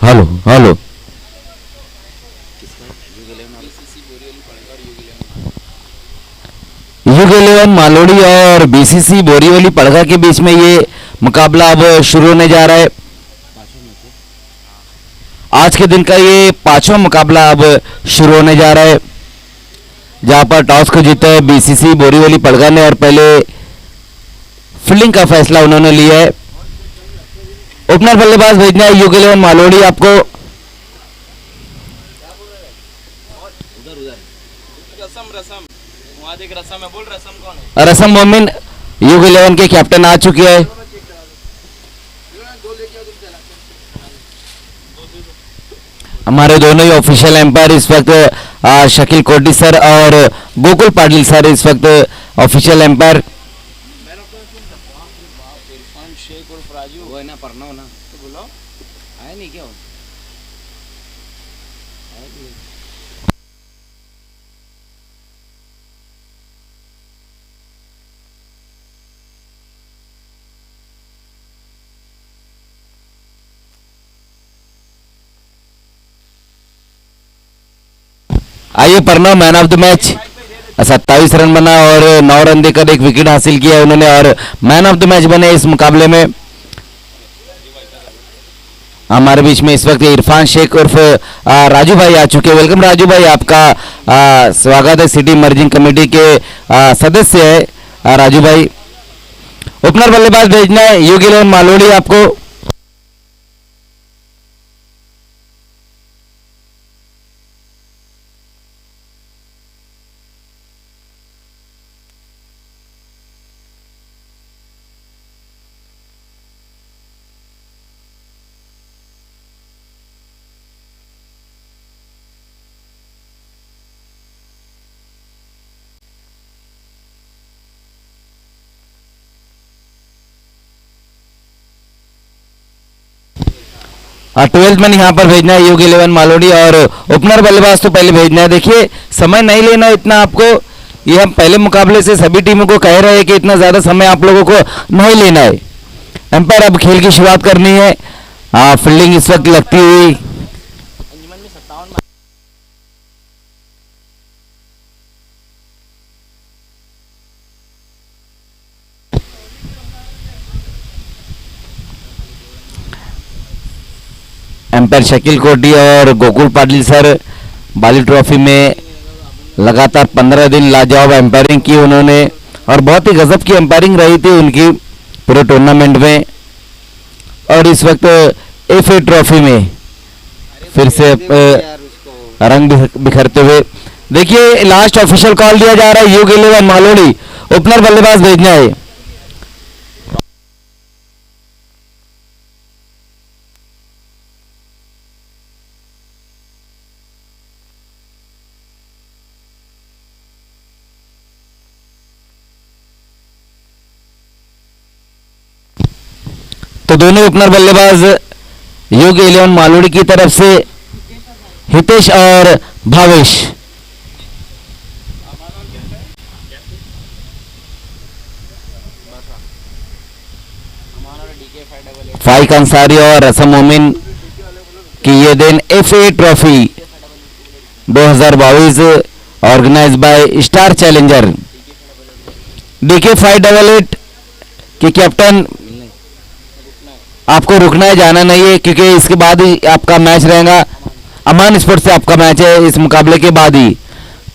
Hello hello. युग11 मालोड़ी और BCC Borivali पड़गा के बीच में ये मुकाबला अब शुरू होने जा रहा है। आज के दिन का ये पांचवा मुकाबला अब शुरू होने जा रहा है, जहां पर टॉस को जीता है बीसीसी बोरीवली पड़गा ने और पहले फील्डिंग का फैसला उन्होंने लिया है। ओपनर बल्लेबाज भेजना है युग11 मालोड़ी आपको। रसम मोमिन युग11 के कैप्टन आ चुके हैं। हमारे दोनों ही ऑफिशियल एम्पायर इस वक्त शकील कोटी सर और गोकुल पाटिल सर इस वक्त ऑफिशियल एम्पायर। आइए Pranav man of the match, 27 run बना और 9 रन देकर एक विकेट हासिल किया उन्होंने और मैन ऑफ द मैच बने इस मुकाबले में। हमारे बीच में इस वक्त इरफान शेख उर्फ राजू भाई आ चुके हैं। वेलकम राजू भाई, आपका स्वागत है। सिटी मर्जिंग कमेटी के सदस्य है राजू भाई। ओपनर बल्लेबाज भेजना है युग11 मालोड़ी आपको। और 12th मैन यहाँ पर भेजना है युग11 मालोड़ी और ओपनर बल्लेबाज तो पहले भेजना है। देखिए समय नहीं लेना इतना आपको, ये हम पहले मुकाबले से सभी टीमों को कह रहे हैं कि इतना ज़्यादा समय आप लोगों को नहीं लेना है। एम्पायर अब खेल की शुरुआत करनी है। फील्डिंग इस वक्त लगती हुई एम्पायर शकील कोटी और गोकुल पाटिल सर बाली ट्रॉफी में लगातार 15 दिन लाजवाब एम्पायरिंग की उन्होंने और बहुत ही गजब की एम्पायरिंग रही थी उनकी पूरे टूर्नामेंट में। और इस वक्त एफए ट्रॉफी में फिर से रंग बिखरते हुए देखिए लास्ट ऑफिशियल कॉल दिया जा रहा है युग11 मालोड़ी ओपनर बल्लेबाज भेजना है। तो दोनों ओपनर बल्लेबाज युग11 मालोड़ी की तरफ से हितेश और भावेश, फाइक अंसारी और रसम मोमिन की ये दिन FA trophy 2022 organise by star challenger DK 588 के कैप्टन। आपको रुकना है, जाना नहीं है क्योंकि इसके बाद ही आपका मैच रहेगा। अमान स्पोर्ट्स से आपका मैच है इस मुकाबले के बाद ही,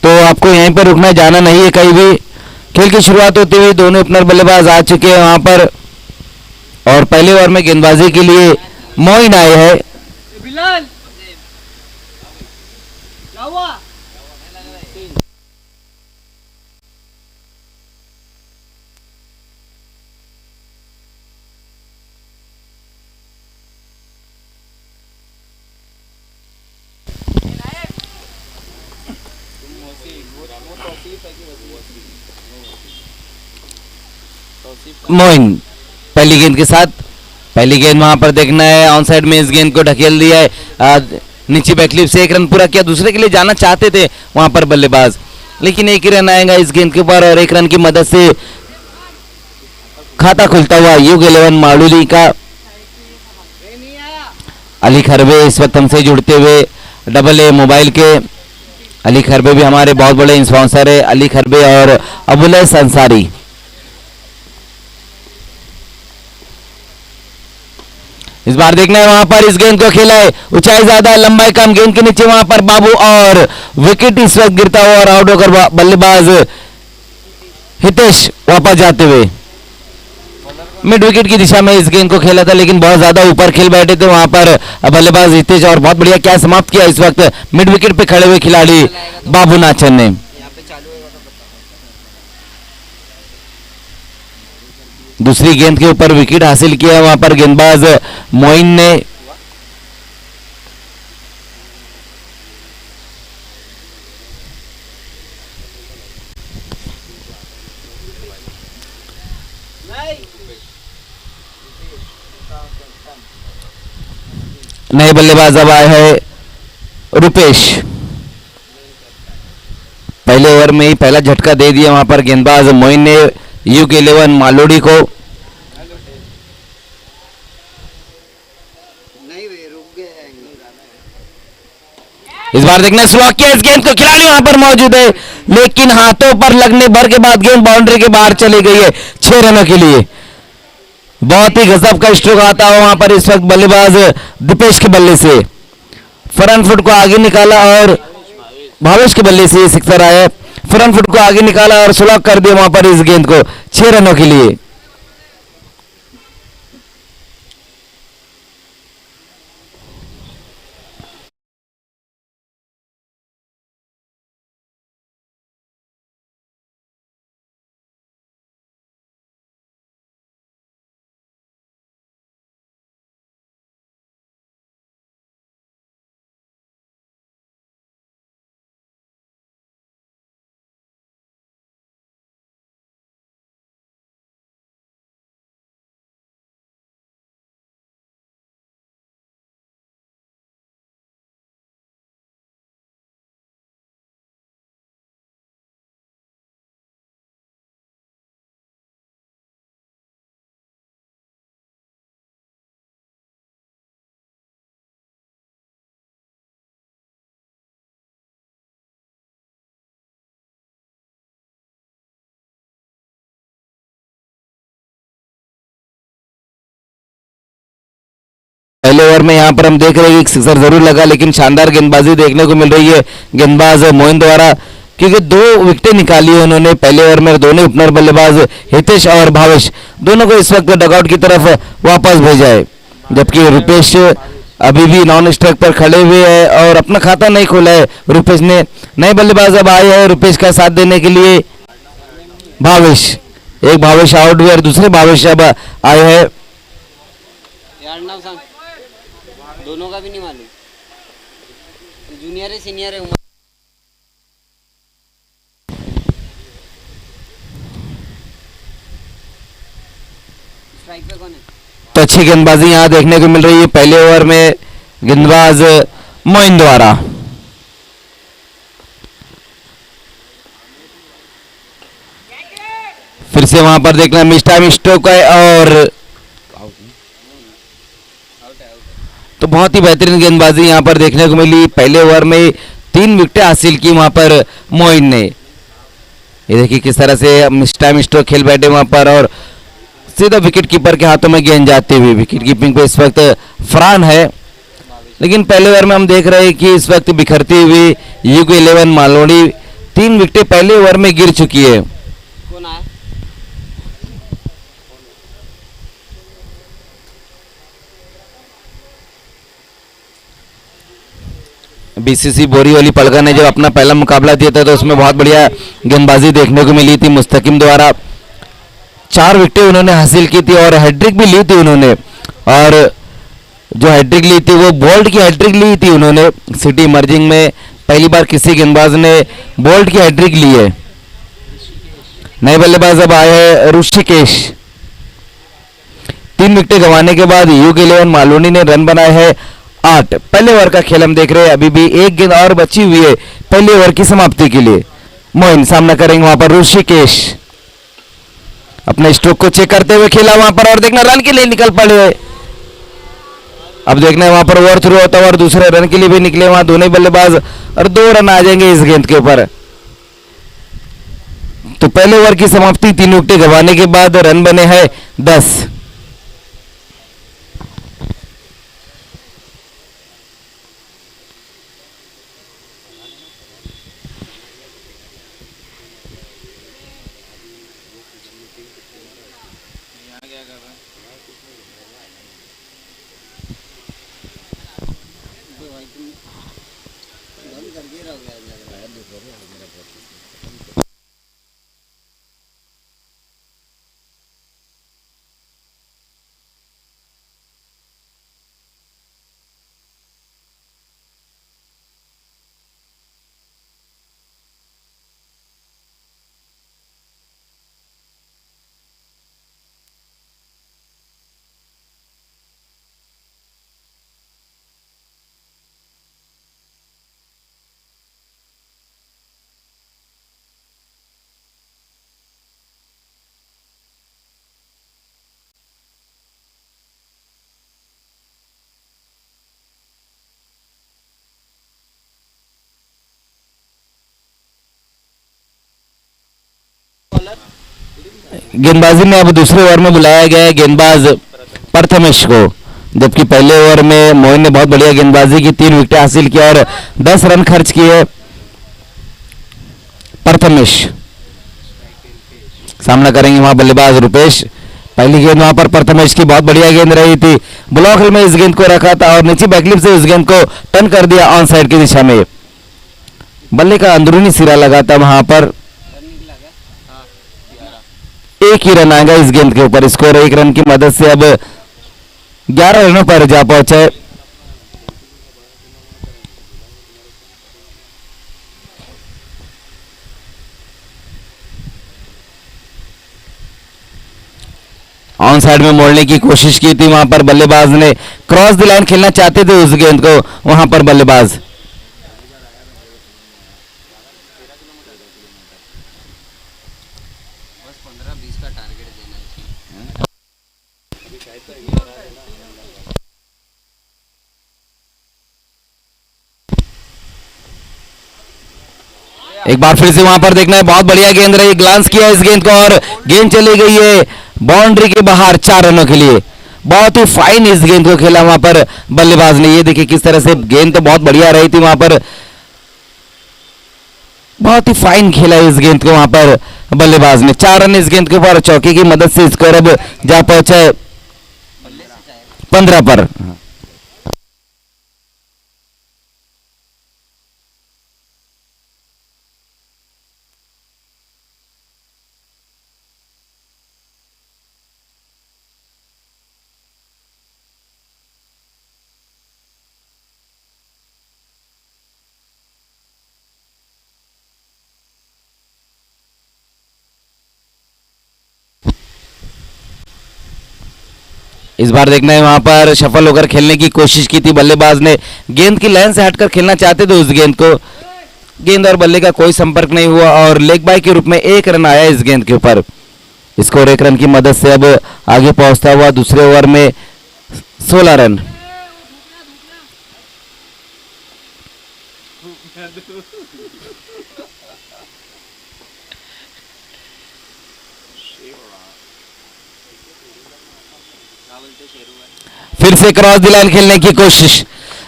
तो आपको यहीं पर रुकना है, जाना नहीं है कहीं भी। खेल की शुरुआत होती हुई दोनों ओपनर बल्लेबाज आ चुके हैं वहां पर और पहले ओवर में गेंदबाजी के लिए मोइन आए हैं। मोइन पहली गेंद के साथ, पहली गेंद वहां पर देखना है ऑन साइड में, इस गेंद को ढकेल दिया है नीचे बैकलिप से, एक रन पूरा किया। दूसरे के लिए जाना चाहते थे वहां पर बल्लेबाज, लेकिन एक ही रन आएगा इस गेंद के ऊपर और एक रन की मदद से खाता खुलता हुआ युग11 मालोड़ी का। अली खरबे इस वक्त हमसे जुड़ते हुए डबल ए मोबाइल के। अली खरबे भी हमारे बहुत बड़े स्पॉन्सर है, अली खरबे और अबुलैस अंसारी। इस बार देखना है वहां पर इस गेंद को खेला है, ऊंचाई ज्यादा लंबाई कम, गेंद के नीचे वहां पर बाबू और विकेट इस वक्त गिरता हुआ और आउट होकर बल्लेबाज हितेश वापस जाते हुए मिड विकेट की दिशा में इस गेंद को खेला था, लेकिन बहुत ज्यादा ऊपर खेल बैठे थे वहां पर बल्लेबाज हितेश और बहुत बढ़िया क्या समाप्त किया इस वक्त मिड विकेट पे खड़े हुए खिलाड़ी बाबू नाचन ने। दूसरी गेंद के ऊपर विकेट हासिल किया वहां पर गेंदबाज मोइन ने। नए बल्लेबाज अब आए हैं रुपेश। पहले ओवर में ही पहला झटका दे दिया वहां पर गेंदबाज मोइन ने UK11 मालोड़ी को। इस बार देखना स्लॉक किया इस गेंद को, खिलाड़ी वहां पर मौजूद है लेकिन हाथों पर लगने भर के बाद गेंद बाउंड्री के बाहर चली गई है 6 रनों के लिए। बहुत ही गजब का स्ट्रोक आता हुआ वहां पर इस वक्त बल्लेबाज दीपेश के बल्ले से फ्रंट फुट को आगे निकाला और भावेश के बल्ले से सिक्सर आया, फ्रंट फुट को आगे निकाला और स्लॉक कर दिया वहां पर इस गेंद को 6 रनों के लिए। पहले ओवर में यहां पर हम देख रहे हैं कि सिक्सर जरूर लगा लेकिन शानदार गेंदबाजी देखने को मिल रही है गेंदबाज मोइन द्वारा, क्योंकि 2 विकेटें निकाली है उन्होंने पहले ओवर में। दोनों ओपनर बल्लेबाज हितेश और भावेश दोनों को इस वक्त डगआउट की तरफ वापस भेजा है, जबकि रुपेश अभी भी नॉन स्ट्राइक पर खड़े हुए हैं और अपना खाता नहीं खोला है रुपेश ने। नए बल्लेबाज अब आए हैं रुपेश का साथ देने के लिए भावेश। एक भावेश आउट हुए और दूसरे भावेश अब आए हैं। दोनों का भी नहीं मालूम, जूनियर है सीनियर है। स्ट्राइक पे कौन है? तो अच्छी गेंदबाजी यहां देखने को मिल रही है पहले ओवर में गेंदबाज मोइन द्वारा। फिर से वहां पर देखना मिस टाइम स्ट्रोक है और तो बहुत ही बेहतरीन गेंदबाजी यहां पर देखने को मिली। पहले ओवर में 3 विकेटें हासिल की वहां पर मोइन ने। ये देखिए किस तरह से मिस टाइम स्ट्रोक खेल बैठे वहां पर और सीधा विकेट कीपर के हाथों में गेंद जाते हुए। विकेट कीपिंग पे इस वक्त फरहान है, लेकिन पहले ओवर में हम देख रहे हैं कि इस वक्त बिखरती हुई UK11 मालोड़ी 3 विकेटें पहले ओवर में गिर चुकी है। कौन आया? BCC बोरीवली पलगा ने जब अपना पहला मुकाबला दिया था तो उसमें बहुत बढ़िया गेंदबाजी देखने को मिली थी मुस्तकिम द्वारा। 4 विकेटें उन्होंने हासिल की थी और हैट्रिक भी ली थी उन्होंने, और जो हैट्रिक ली थी वो बोल्ट की हैट्रिक ली थी उन्होंने। सिटी इमर्जिंग में पहली बार किसी गेंदबाज ने बोल्ट की हैट्रिक ली है। नए बल्लेबाज अब आए हैं ऋषिकेश। 3 विकेटें गंवाने के बाद UK11 मालोनी ने रन बनाए हैं 8। पहले ओवर का खेल हम देख रहे हैं, अभी भी एक गेंद और बची हुई है पहले ओवर की समाप्ति के लिए। मोइन सामना करेंगे वहां पर ऋषिकेश। अपने स्ट्रोक को चेक करते हुए खेला वहां पर और देखना रन के लिए निकल पड़े अब देखना है वहां पर ओवर थ्रू होता है और दूसरे रन के लिए भी निकले वहां दोनों ही बल्लेबाज और 2 रन आ जाएंगे इस गेंद के ऊपर। तो पहले ओवर की समाप्ति 3 विकेट गंवाने के बाद रन बने हैं 10। भाई तुम बंद करके रहोगे लग रहा है। गेंदबाजी में अब दूसरे ओवर में बुलाया गया है गेंदबाज प्रथमेश को, जबकि पहले ओवर में मोइन ने बहुत बढ़िया गेंदबाजी की, 3 विकेट हासिल किया और 10 रन खर्च किए। प्रथमेश सामना करेंगे वहां बल्लेबाज रुपेश। पहली गेंद वहां पर प्रथमेश की बहुत बढ़िया गेंद रही थी, ब्लॉक में इस गेंद को रखा था और नीचे बैकलिप से इस गेंद को टर्न कर दिया ऑन साइड की दिशा में। बल्ले का अंदरूनी सिरा लगा था वहां पर, एक ही रन आएगा इस गेंद के ऊपर। स्कोर 1 रन की मदद से अब 11 रनों पर जा पहुंचे। ऑन साइड में मोड़ने की कोशिश की थी वहां पर बल्लेबाज ने, क्रॉस द लाइन खेलना चाहते थे उस गेंद को वहां पर बल्लेबाज। बस 15-20 का टारगेट देना है। एक बार फिर से वहां पर देखना है, बहुत बढ़िया गेंद रही, ग्लांस किया इस गेंद को और गेंद चली गई है बाउंड्री के बाहर 4 रनों के लिए। बहुत ही फाइन इस गेंद को खेला वहां पर बल्लेबाज ने। ये देखिए किस तरह से गेंद तो बहुत बढ़िया रही थी वहां पर, बहुत ही फाइन खेला इस गेंद को वहां पर बल्लेबाज ने। 4 रन इस गेंद के ऊपर, चौके की मदद से स्कोर अब जा पहुंचा 15 पर। इस बार देखना है वहां पर सफल होकर खेलने की कोशिश की थी बल्लेबाज ने, गेंद की लाइन से हटकर खेलना चाहते थे उस गेंद को। गेंद और बल्ले का कोई संपर्क नहीं हुआ और लेग बाय के रूप में 1 रन आया इस गेंद के ऊपर। स्कोर 1 रन की मदद से अब आगे पहुंचता हुआ दूसरे ओवर में 16 रन। फिर से क्रॉस द लाइन खेलने की कोशिश,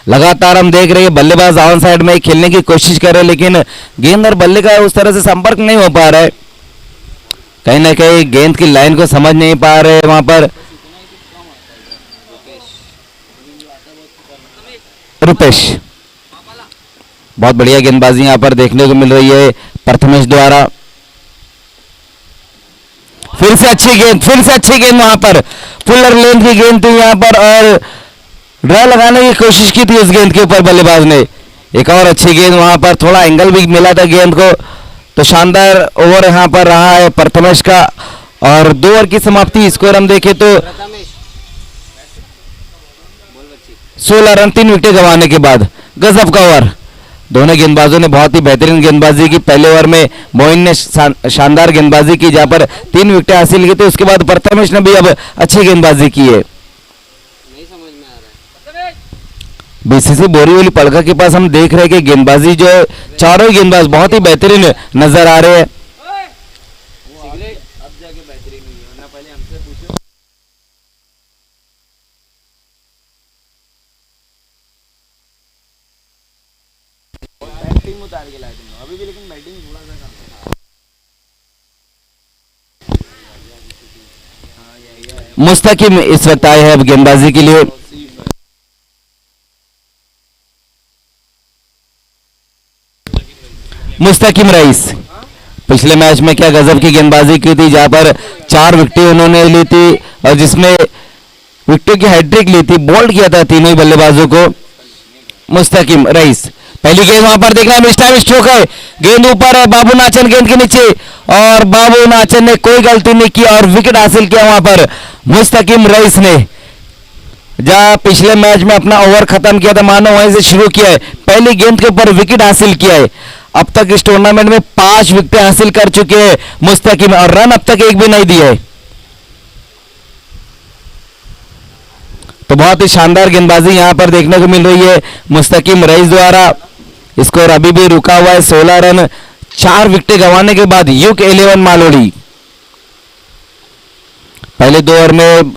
लगातार हम देख रहे हैं बल्लेबाज ऑन साइड में खेलने की कोशिश कर रहे हैं, लेकिन गेंद और बल्ले का उस तरह से संपर्क नहीं हो पा रहा है। कहीं ना कहीं गेंद की लाइन को समझ नहीं पा रहे वहां पर रुपेश। बहुत बढ़िया गेंदबाजी यहां पर देखने को मिल रही है प्रथमेश द्वारा। फिर से अच्छी गेंद वहां पर, फुलर लेंथ की गेंद थी यहां पर और ड्रा लगाने की कोशिश की थी उस गेंद के ऊपर बल्लेबाज ने। एक और अच्छी गेंद वहां पर, थोड़ा एंगल भी मिला था गेंद को। तो शानदार ओवर यहां पर रहा है प्रथमेश का और 2 ओवर की समाप्ति। स्कोर हम देखें तो 16 रन 3 विकेट गंवाने के बाद। गजब का ओवर, दोनों गेंदबाजों ने बहुत ही बेहतरीन गेंदबाजी की। पहले ओवर में मोइन ने शानदार गेंदबाजी की जहां पर 3 विकेट हासिल की, तो उसके बाद प्रथमेश ने भी अब अच्छी गेंदबाजी की है। नहीं समझ में आ रहा है। बीसीसी बोरीवली पड़का के पास हम देख रहे हैं कि गेंदबाजी जो है, चारों ही गेंदबाज बहुत ही बेहतरीन नजर आ रहे हैं। सिगरेट अब जाके बेहतरीन हुई है, वरना पहले हमसे पूछो। बैटिंग उतार के लाए तुम लोग अभी भी, लेकिन बैटिंग थोड़ा सा कम है। हाँ यही है। मुस्तकिम इस वक्त आए हैं अब गेंदबाजी के लिए। मुस्तकिम रईस पिछले मैच में क्या गजब की गेंदबाजी की थी, जहां पर 4 विकेटें उन्होंने ली थी और जिसमें विकेटों की हैट्रिक ली थी, बोल्ड किया था तीनों ही बल्लेबाजों को। मुस्तकिम रईस पहली गेंद वहां पर देखना है, टाइम स्ट्रोक है, गेंद ऊपर है, बाबू नाचन गेंद के नीचे और बाबू नाचन ने कोई गलती नहीं की और विकेट हासिल किया वहां पर मुस्तकिम रईस ने। जहां पिछले मैच में अपना ओवर खत्म किया था, मानो वहीं से शुरू किया है, पहली गेंद के ऊपर विकेट हासिल किया है। अब तक इस टूर्नामेंट में 5 विकेटें हासिल कर चुके हैं मुस्तकिम और रन अब तक एक भी नहीं दिए। तो बहुत ही शानदार गेंदबाजी यहां पर देखने को मिल रही है मुस्तकिम रईस द्वारा। स्कोर अभी भी रुका हुआ है 16 रन, 4 विकेटें गंवाने के बाद यूक 11 मालोड़ी। पहले 2 ओवर में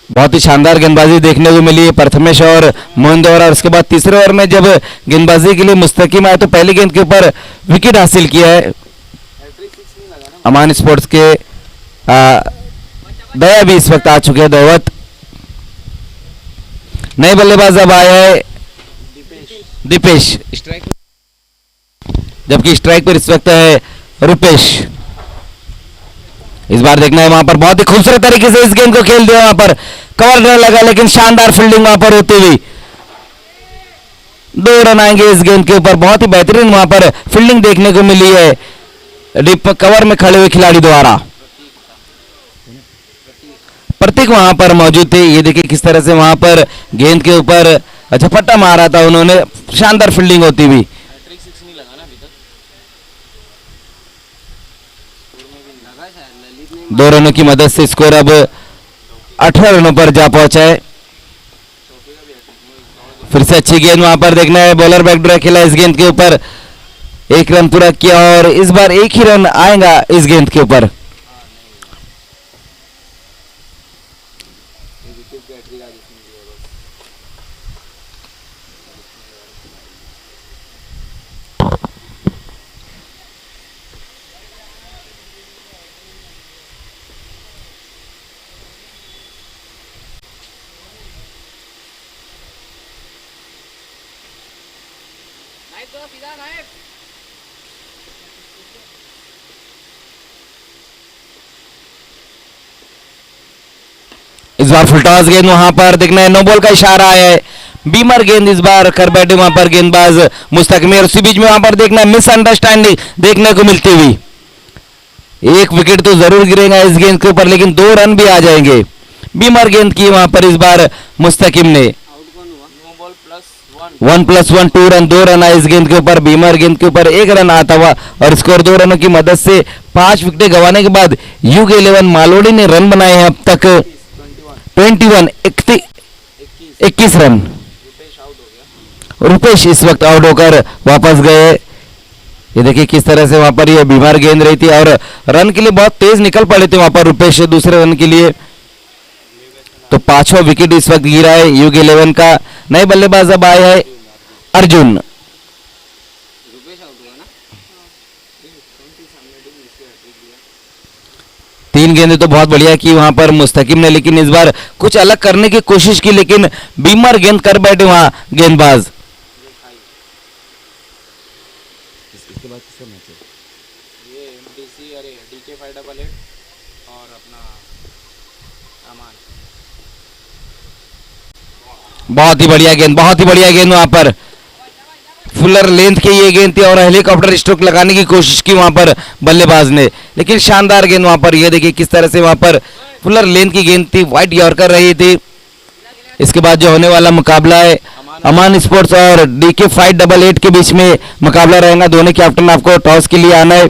बहुत ही शानदार गेंदबाजी देखने को मिली है प्रथमेश और मोहन द्वारा। उसके बाद तीसरे ओवर में जब गेंदबाजी के लिए मुस्तकिम आए तो पहली गेंद के ऊपर विकेट हासिल किया है। अमान स्पोर्ट्स के दया भी इस वक्त आ चुके हैं दौवत। नए बल्लेबाज अब आए हैं दीपेश, स्ट्राइक, जबकि स्ट्राइक पर इस वक्त है रुपेश। इस बार देखना है वहां पर बहुत ही खूबसूरत तरीके से इस गेंद को खेल दिया, वहां पर कवर न लगा लेकिन शानदार फील्डिंग वहां पर होती हुई 2 रन आएंगे इस गेंद के ऊपर। बहुत ही बेहतरीन वहां पर फील्डिंग देखने को मिली है डीप कवर में खड़े हुए खिलाड़ी द्वारा। प्रतीक वहां पर मौजूद थे, ये देखिए किस तरह से वहां पर गेंद के ऊपर झपट्टा मारा था उन्होंने, शानदार फील्डिंग होती हुई। हैट्रिक 6 नहीं लगा ना अभी तक, लगा शायद ललित ने। 2 रनों की मदद से स्कोर अब 18 रनों पर जा पहुंचा है। फिर से अच्छी गेंद वहां पर देखना है, बॉलर बैकडोर खेला इस गेंद के ऊपर, 1 रन पूरा किया और इस बार 1 ही रन आएगा इस गेंद के ऊपर। इस बार फुल टॉस गेंद वहां पर देखना है, नो बॉल का इशारा आया है, बीमर गेंद इस बार कर बैठे वहां पर गेंदबाज मुस्तकिम। और उसी बीच में वहां पर देखना है मिसअंडरस्टैंडिंग देखने को मिलती हुई। 1 विकेट तो जरूर गिरेगा इस गेंद के ऊपर लेकिन 2 रन भी आ जाएंगे। बीमर गेंद की वहां पर इस बार मुस्तकिम ने। आउट कौन हुआ? नो बॉल +1, 1+1 2 रन, 2 रन आए इस गेंद के ऊपर। बीमर गेंद के ऊपर 1 रन आता हुआ और स्कोर 2 रनों की मदद से 5 विकेटें गंवाने के बाद यूक 11 मालोड़ी ने रन बनाए हैं अब तक 21 21 रन। रुपेश आउट हो गया। रुपेश इस वक्त आउट होकर वापस गए। ये देखिए किस तरह से वहां पर ये बीमार गेंद रही थी और रन के लिए बहुत तेज निकल पड़े थे वहां पर रुपेश दूसरे रन के लिए। तो 5वां विकेट इस वक्त गिरा है यूक 11 का। नए बल्लेबाज अब आए हैं अर्जुन। रुपेश आउट हुआ ना? कौन सी सामने टीम इसके हैट्रिक दिया? 3 गेंदें तो बहुत बढ़िया की वहां पर मुस्तकिम ने, लेकिन इस बार कुछ अलग करने की कोशिश की लेकिन बीमर गेंद कर बैठे वहां गेंदबाज। इसके बाद किसका मैच है? ये एमडीसी, अरे डीके 588 और अपना अमान। बहुत ही बढ़िया गेंद, बहुत ही बढ़िया गेंद वहां पर फुलर लेंथ की ये गेंद थी और हेलीकॉप्टर स्ट्रोक लगाने की कोशिश की वहां पर बल्लेबाज ने, लेकिन शानदार गेंद वहां पर। ये देखिए किस तरह से वहां पर फुलर लेंथ की गेंद थी, वाइट यॉर्कर रही थी। इसके बाद जो होने वाला मुकाबला है अमान स्पोर्ट्स और डीके 588 के बीच में मुकाबला रहेगा। दोनों कैप्टन आपको टॉस के लिए आना है।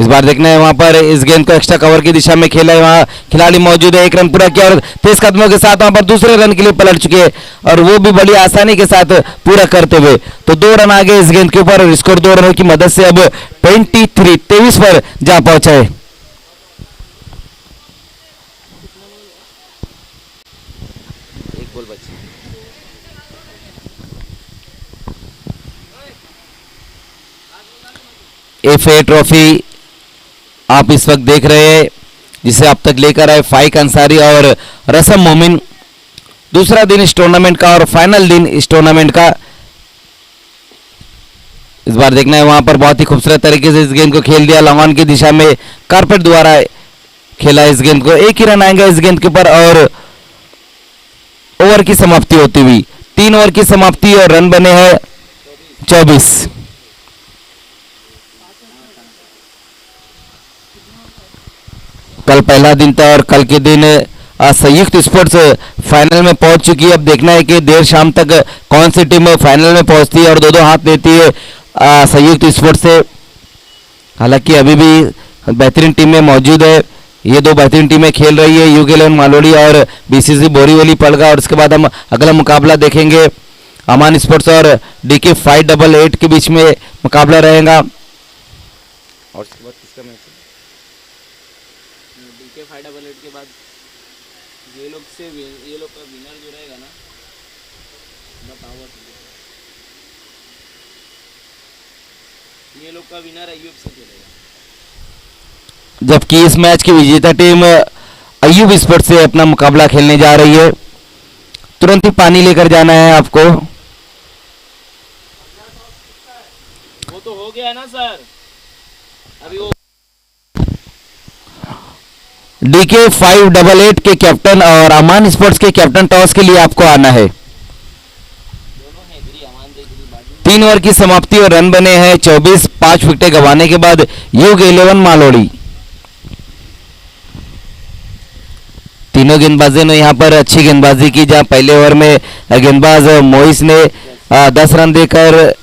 इस बार देखना है वहां पर इस गेंद को एक्स्ट्रा कवर की दिशा में खेला है, वहां खिलाड़ी मौजूद है, एक रन पूरा किया और तेज कदमों के साथ वहां पर दूसरे रन के लिए पलट चुके हैं और वो भी बड़ी आसानी के साथ पूरा करते हुए। तो 2 रन आगे इस गेंद के ऊपर और स्कोर 2 रनों की मदद से अब 23 पर जा पहुंचा है। एक बॉल बची। FA ट्रॉफी आप इस वक्त देख रहे हैं, जिसे अब तक लेकर आए फाइक अंसारी और रसम मोमिन। दूसरा दिन इस टूर्नामेंट का और फाइनल दिन इस टूर्नामेंट का। इस बार देखना है वहां पर बहुत ही खूबसूरत तरीके से इस गेंद को खेल दिया, लॉन्ग ऑन की दिशा में कारपेट द्वारा खेला इस गेंद को। एक ही रन आएंगे इस गेंद के ऊपर और ओवर की समाप्ति होती हुई। 3 ओवर की समाप्ति और रन बने हैं 24। कल पहला दिन था और कल के दिन संयुक्त स्पोर्ट्स फाइनल में पहुंच चुकी है। अब देखना है कि देर शाम तक कौन सी टीम फाइनल में पहुंचती है और 2-2 हाथ लेती है संयुक्त स्पोर्ट्स से। हालांकि अभी भी बेहतरीन टीमें मौजूद है, ये 2 बेहतरीन टीमें खेल रही है, UK11 मालोड़ी और BCC बोरीवली पलगा। और इसके बाद हम अगला मुकाबला देखेंगे, अमान स्पोर्ट्स और DK 588 के बीच में मुकाबला रहेगा। और इसके बाद किसका मैच है? DK 588 के बाद ये लोग का विनर जो रहेगा ना, बताओ ये लोग का विनर अयूब से खेलेगा। जबकि इस मैच की विजेता टीम अयूब स्पोर्ट्स से अपना मुकाबला खेलने जा रही है। तुरंत ही पानी लेकर जाना है आपको। वो तो हो गया ना सर, अभी वो DK 588 के कैप्टन और अमान स्पोर्ट्स के कैप्टन टॉस के लिए आपको आना है। 3 ओवर की समाप्ति और रन बने हैं 24। 5 विकेटें गंवाने के बाद UK11 मालोड़ी। तीनों गेंदबाजों ने यहां पर अच्छी गेंदबाजी की, जहां पहले ओवर में गेंदबाज मोइस ने 10 रन देकर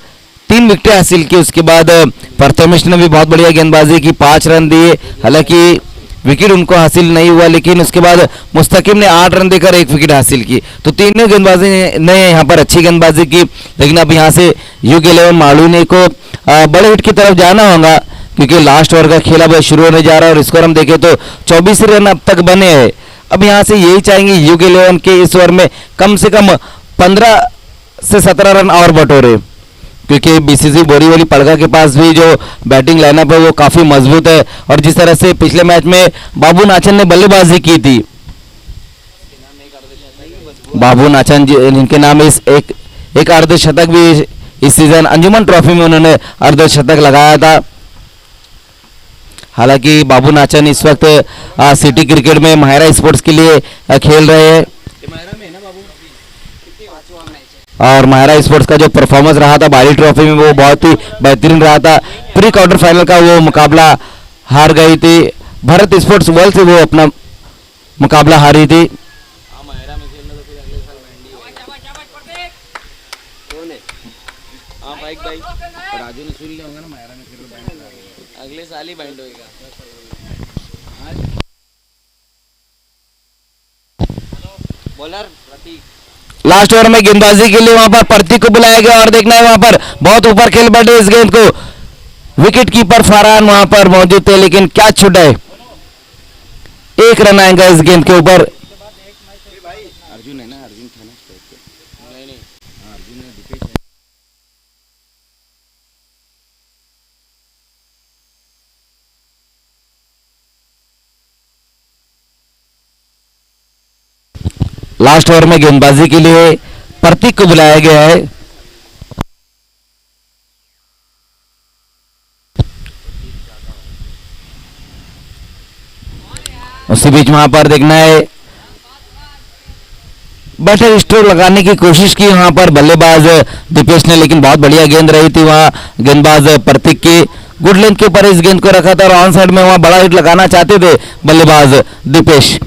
3 विकेटें हासिल की। उसके बाद प्रथमेश ने भी बहुत बढ़िया गेंदबाजी की, 5 रन दिए। हालांकि विकेट उनको हासिल नहीं हुआ, लेकिन उसके बाद मुस्तकिम ने 8 रन देकर 1 विकेट हासिल की। तो तीनों गेंदबाजी ने यहाँ पर अच्छी गेंदबाजी की। लेकिन अब यहाँ से UK11 मालोड़ी को बड़े हिट की तरफ जाना होगा, क्योंकि लास्ट ओवर का खेल अब शुरू होने जा रहा है और स्कोर हम देखें तो 24 रन अब तक बने हैं। अब यहाँ से यही चाहेंगे UK11 के इस ओवर में कम से कम 15 से 17 रन और बटोरे, क्योंकि BCC बोरीवली पलगा के पास भी जो बैटिंग लाइनअप है वो काफ़ी मजबूत है। और जिस तरह से पिछले मैच में बाबू नाचन ने बल्लेबाजी की थी, बाबू नाचन जिनके नाम इस एक अर्धशतक भी इस सीजन अंजुमन ट्रॉफी में उन्होंने अर्धशतक लगाया था। हालांकि बाबू नाचन इस वक्त सिटी क्रिकेट में महिरा स्पोर्ट्स के लिए खेल रहे हैं और महिरा स्पोर्ट्स का जो परफॉर्मेंस रहा था बाली ट्रॉफी में वो बहुत ही बेहतरीन रहा था। प्री क्वार्टर फाइनल का वो मुकाबला हार गई थी, भारत स्पोर्ट्स वर्ल्ड से वो अपना मुकाबला हारी थी। महिरा में खेलना तो फिर अगले साल बैंडी होगा। कौन है? हाँ भाई राजू ने सुन लिया होगा ना, महिरा में खेल बैंड अगले साल ही बैंड होएगा। बॉलर प्रतीक लास्ट ओवर में गेंदबाजी के लिए वहां पर प्रतीक को बुलाया गया और देखना है वहां पर बहुत ऊपर खेल बैठे इस गेंद को। विकेट कीपर फरहान वहां पर मौजूद थे, लेकिन क्या छूटा है। 1 रन आएगा इस गेंद के ऊपर। अर्जुन है ना, अर्जुन था ना, नहीं अर्जुन ने दीपेश है। लास्ट ओवर में गेंदबाजी के लिए प्रतीक को बुलाया गया है। उसी बीच वहां पर देखना है बैटर स्ट्रोक लगाने की कोशिश की वहां पर बल्लेबाज दीपेश ने, लेकिन बहुत बढ़िया गेंद रही थी वहां गेंदबाज प्रतीक की। गुड लेंथ के ऊपर इस गेंद को रखा था और ऑन साइड में वहां बड़ा हिट लगाना चाहते थे बल्लेबाज दीपेश।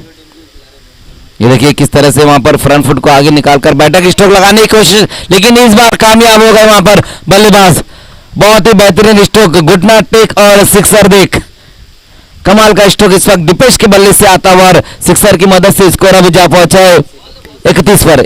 ये देखिए किस तरह से वहां पर फ्रंट फुट को आगे निकालकर बैटर स्ट्रोक लगाने की कोशिश, लेकिन इस बार कामयाब हो गए वहां पर बल्लेबाज। बहुत ही बेहतरीन स्ट्रोक, घुटना टेक और सिक्सर देख कमाल का स्ट्रोक इस वक्त दीपेश के बल्ले से आता हुआ और सिक्सर की मदद से स्कोर अभी जा पहुंचा है 31 पर।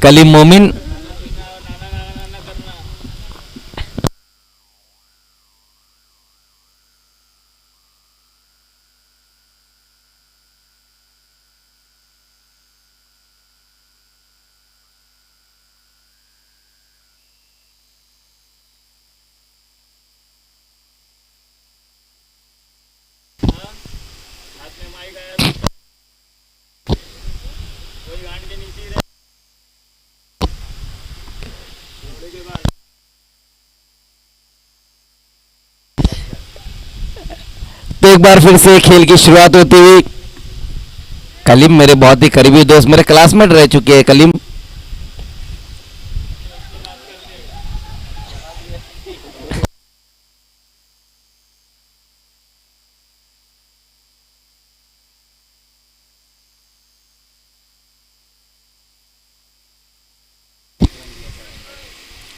कलीम मोमिन तो एक बार फिर से खेल की शुरुआत होती हुई कलीम मेरे बहुत ही करीबी दोस्त, मेरे क्लासमेट रह चुके हैं कलीम।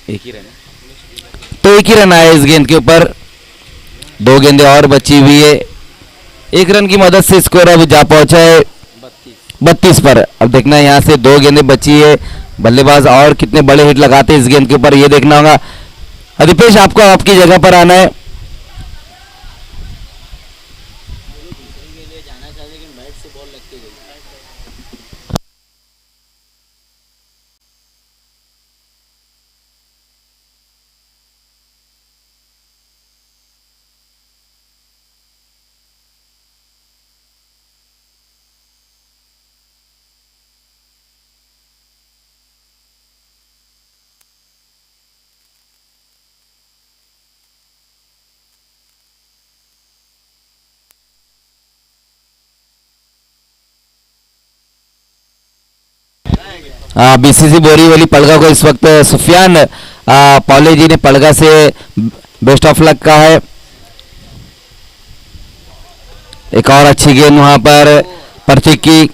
एक ही रन, तो एक ही रन आया इस गेंद के ऊपर। दो गेंदें और बची हुई है, एक रन की मदद से स्कोर अब जा पहुंचा है 32 पर। अब देखना है यहाँ से दो गेंदें बची है, बल्लेबाज और कितने बड़े हिट लगाते हैं इस गेंद के ऊपर ये देखना होगा। दीपेश आपको आपकी जगह पर आना है। बीसीसी बोरीवली पड़गा को इस वक्त सुफियान पौले जी ने पड़गा से बेस्ट ऑफ लक कहा है। एक और अच्छी गेंद वहां पर प्रतीक की।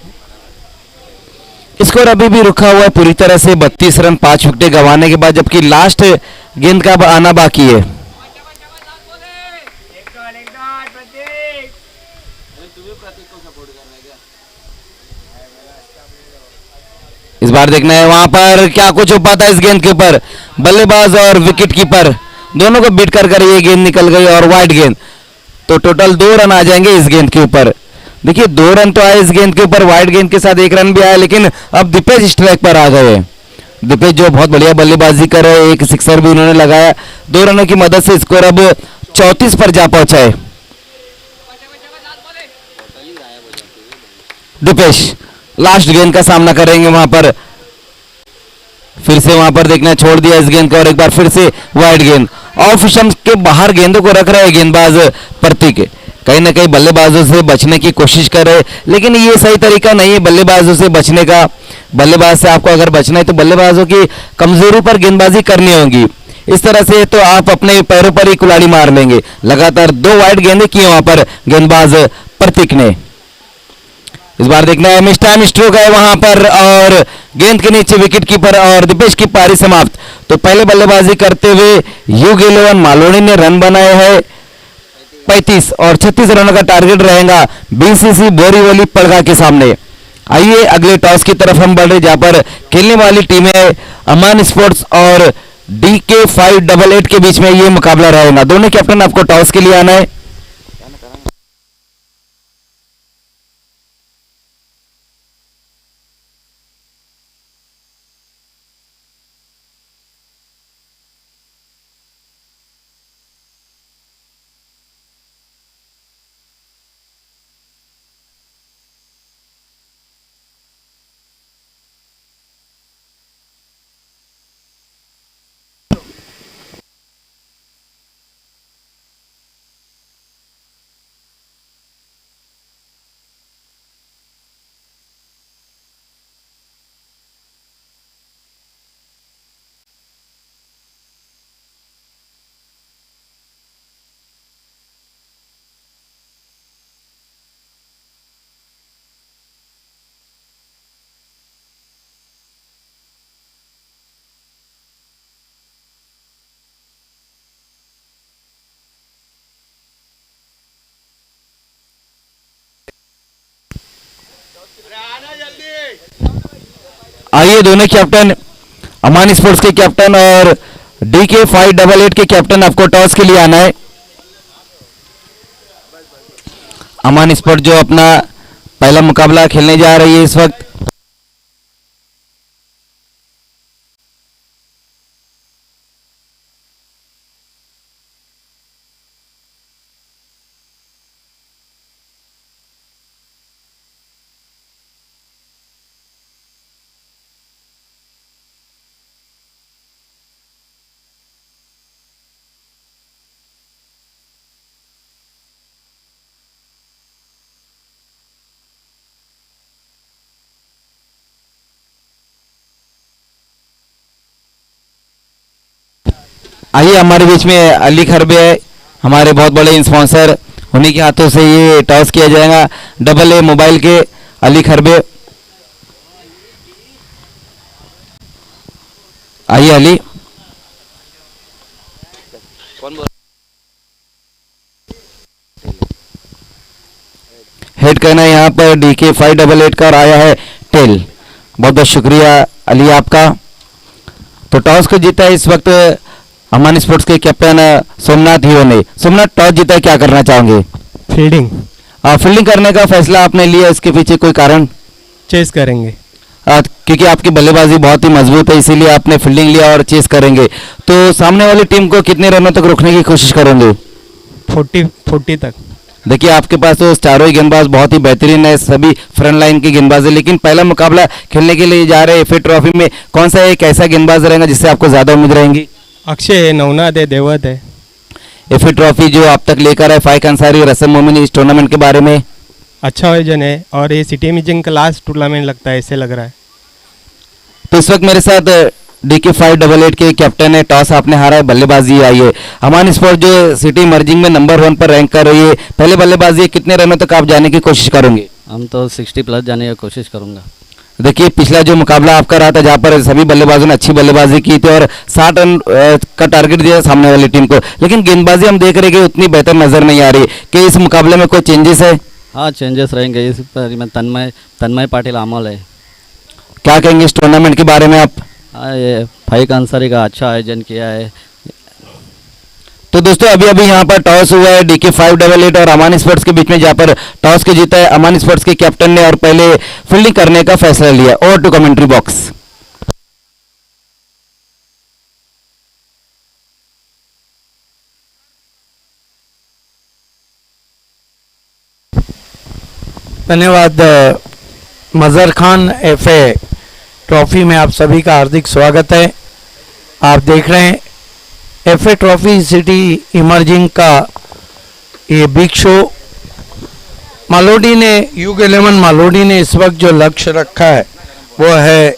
स्कोर अभी भी रुका हुआ है पूरी तरह से 32 रन 5 विकेटें गंवाने के बाद, जबकि लास्ट गेंद का आना बाकी है। इस बार देखना है वहां पर क्या कुछ हो पाता है इस गेंद के ऊपर। बल्लेबाज और विकेट कीपर दोनों को बीट कर कर ये गेंद निकल गई और वाइड गेंद, तो टोटल 2 रन आ जाएंगे इस गेंद के ऊपर। देखिए 2 रन तो आए इस गेंद के ऊपर, वाइड गेंद के साथ 1 रन भी आया, लेकिन अब दीपेश स्ट्राइक पर आ गए। दीपेश जो बहुत बढ़िया बल्लेबाजी कर रहे हैं, एक सिक्सर भी उन्होंने लगाया। 2 रनों की मदद से स्कोर अब 34 पर जा पहुंचा है। दीपेश लास्ट गेंद का सामना करेंगे वहां पर, फिर से वहां पर देखना छोड़ दिया इस गेंद को और एक बार फिर से वाइड गेंद। ऑफ स्टंप के बाहर गेंदों को रख रहे हैं गेंदबाज प्रतीक, कहीं ना कहीं बल्लेबाजों से बचने की कोशिश कर रहे हैं, लेकिन ये सही तरीका नहीं है बल्लेबाजों से बचने का। बल्लेबाज से आपको अगर बचना है तो बल्लेबाजों की कमजोरी पर गेंदबाजी करनी होगी। इस तरह से तो आप अपने पैरों पर ही कुल्हाड़ी मार लेंगे। लगातार 2 वाइड गेंदें की वहां पर गेंदबाज प्रतीक ने। इस बार देखना है मिस टाइम स्ट्रोक है वहां पर और गेंद के नीचे विकेट कीपर और दीपेश की पारी समाप्त। तो पहले बल्लेबाजी करते हुए यूग 11 मालोनी ने रन बनाए हैं 35 और 36 रनों का टारगेट रहेगा बीसीसी बोरीवली पड़गा के सामने। आइए अगले टॉस की तरफ हम बढ़ रहे, जहां पर खेलने वाली टीमें अमान स्पोर्ट्स और DK 588 के बीच में ये मुकाबला रहेगा। दोनों कैप्टन आपको टॉस के लिए आना है। आइए दोनों कैप्टन, अमान स्पोर्ट्स के कैप्टन और DK588 के कैप्टन, आपको टॉस के लिए आना है। अमान स्पोर्ट जो अपना पहला मुकाबला खेलने जा रही है इस वक्त। आइए हमारे बीच में अली खरबे है, हमारे बहुत बड़े स्पॉन्सर, उन्हीं के हाथों से ये टॉस किया जाएगा। डबल ए मोबाइल के अली खरबे, आइए अली। कौन बोल हेड करना है यहाँ पर DK588 का और आया है टेल। बहुत बहुत शुक्रिया अली आपका। तो टॉस को जीता है इस वक्त अमान स्पोर्ट्स के कैप्टन सोमनाथ हीरो ने। सोमनाथ, टॉस जीता है, क्या करना चाहोगे? फील्डिंग फील्डिंग करने का फैसला आपने लिया, इसके पीछे कोई कारण? चेस करेंगे। क्योंकि आपकी बल्लेबाजी बहुत ही मजबूत है, इसीलिए आपने फील्डिंग लिया और चेस करेंगे। तो सामने वाली टीम को कितने रनों तक रोकने की कोशिश करेंगे? 40 तक। देखिए आपके पास तो चारों ही गेंदबाज बहुत ही बेहतरीन है, सभी फ्रंट लाइन के गेंदबाज है, लेकिन पहला मुकाबला खेलने के लिए जा रहे FA ट्रॉफी में कौन सा एक ऐसा गेंदबाज रहेगा जिससे आपको ज्यादा उम्मीद रहेंगी? अक्षय है, नवनाथ है, देवत है। FA ट्रॉफी जो आप तक लेकर आए फाइक अंसारी और रसम मोमिन, इस टूर्नामेंट के बारे में? अच्छा आयोजन है और ये सिटी इमेजिंग का लास्ट टूर्नामेंट लगता है, ऐसे लग रहा है। तो इस वक्त मेरे साथ DK588 के कैप्टन है, टॉस आपने हारा है, बल्लेबाजी आई है। अमान स्पोर्ट जो सिटी मर्जिंग में नंबर 1 पर रैंक कर रही है, पहले बल्लेबाजी है, कितने रनों तक आप जाने की कोशिश करोगे? हम तो 60 प्लस जाने की कोशिश करूंगा। देखिए पिछला जो मुकाबला आपका रहा था, जहाँ पर सभी बल्लेबाजों ने अच्छी बल्लेबाजी की थी और 60 रन का टारगेट दिया सामने वाली टीम को, लेकिन गेंदबाजी हम देख रहे हैं कि उतनी बेहतर नजर नहीं आ रही। कि इस मुकाबले में कोई चेंजेस है? हाँ, चेंजेस रहेंगे। इस पर में तन्मय पाटिल अमल है। क्या कहेंगे इस टूर्नामेंट के बारे में आप? हाँ, ये फाइक अंसारी का अच्छा आयोजन किया है। तो दोस्तों अभी अभी यहाँ पर टॉस हुआ है DK588 और अमान स्पोर्ट्स के बीच में, जहाँ पर टॉस के जीता है अमान स्पोर्ट्स के कैप्टन ने और पहले फील्डिंग करने का फैसला लिया। Over to commentary box. धन्यवाद मजहर खान। FA ट्रॉफी में आप सभी का हार्दिक स्वागत है। आप देख रहे हैं FA ट्रॉफी सिटी इमर्जिंग का ये बिग शो। मालोडी ने U11 मालोडी ने इस वक्त जो लक्ष्य रखा है वो है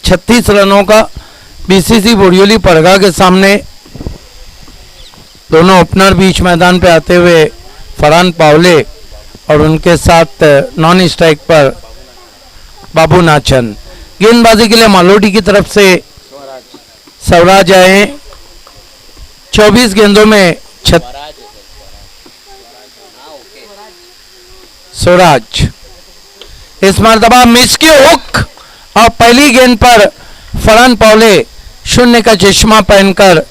36 रनों का। BCC बोरियोली परगा के सामने दोनों ओपनर बीच मैदान पे आते हुए फरहान पावले और उनके साथ नॉन स्ट्राइक पर बाबू नाचन। गेंदबाजी के लिए मालोडी की तरफ से स्वराज आए। 24 गेंदों में स्वराज इस मरतबा मिस की हुक और पहली गेंद पर फरहान पावले शून्य का चश्मा पहनकर